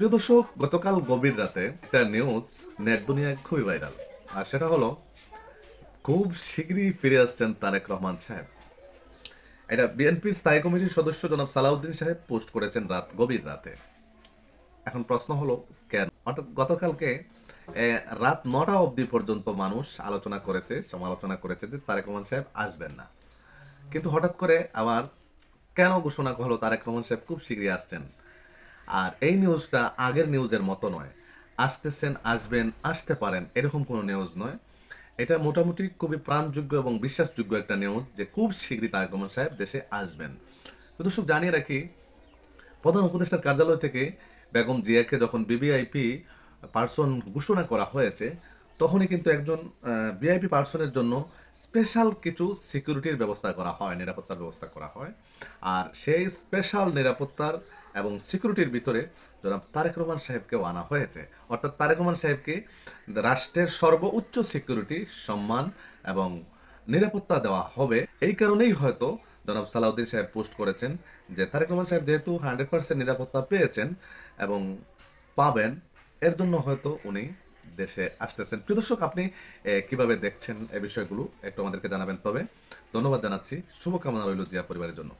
প্রিয় দর্শক, গতকাল গভীর রাতে একটা নিউজ নেট দুনিয়ায় খুবই ভাইরাল। আর সেটা হলো, খুব শীঘ্রই ফিরে আসছেন তারেক রহমান সাহেব। এটা বিএনপির স্থায়ী কমিটির সদস্য জনাব সালাউদ্দিন সাহেব পোস্ট করেছেন গভীর রাতে। এখন প্রশ্ন হলো, কেন? অর্থাৎ গতকালকে রাত 9টা অবধি পর্যন্ত মানুষ আলোচনা করেছে, সমালোচনা করেছে যে তারেক রহমান সাহেব আসবেন না। কিন্তু হঠাৎ করে আবার কেন ঘোষণা হলো তারেক রহমান সাহেব খুব শীঘ্রই আসছেন? আর এই নিউজটা আগের নিউজের মতো নয়। আসতেছেন, আসবেন, আসতে পারেন, এরকম কোনো নিউজ নয়। এটা মোটামুটি খুবই প্রাণযোগ্য এবং বিশ্বাসযোগ্য একটা নিউজ যে খুব শীঘ্রই তারেক রহমান সাহেব দেশে আসবেন। তো দর্শক, জানিয়ে রাখি, প্রধান উপদেষ্টার কার্যালয় থেকে বেগম জিয়াকে যখন বিবিআইপি পার্সন ঘোষণা করা হয়েছে, তখনই কিন্তু একজন ভিআইপি পার্সনের জন্য স্পেশাল কিছু সিকিউরিটির ব্যবস্থা করা হয়, নিরাপত্তার ব্যবস্থা করা হয়। আর সেই স্পেশাল নিরাপত্তার এবং সিকিউরিটির ভিতরে জনাব তারেক রহমান সাহেবকেও আনা হয়েছে। অর্থাৎ তারেক রহমান সাহেবকে রাষ্ট্রের সর্বোচ্চ সিকিউরিটি, সম্মান এবং নিরাপত্তা দেওয়া হবে। এই কারণেই হয়তো জনাব সালাউদ্দিন সাহেব পোস্ট করেছেন যে তারেক রহমান সাহেব যেহেতু 100% নিরাপত্তা পেয়েছেন এবং পাবেন, এর জন্য হয়তো উনি দেশে আসতেছেন। প্রিয় দর্শক, আপনি কিভাবে দেখছেন এই বিষয়গুলো একটু আমাদেরকে জানাবেন। তবে ধন্যবাদ জানাচ্ছি, শুভকামনা রইল জিয়া পরিবারের জন্য।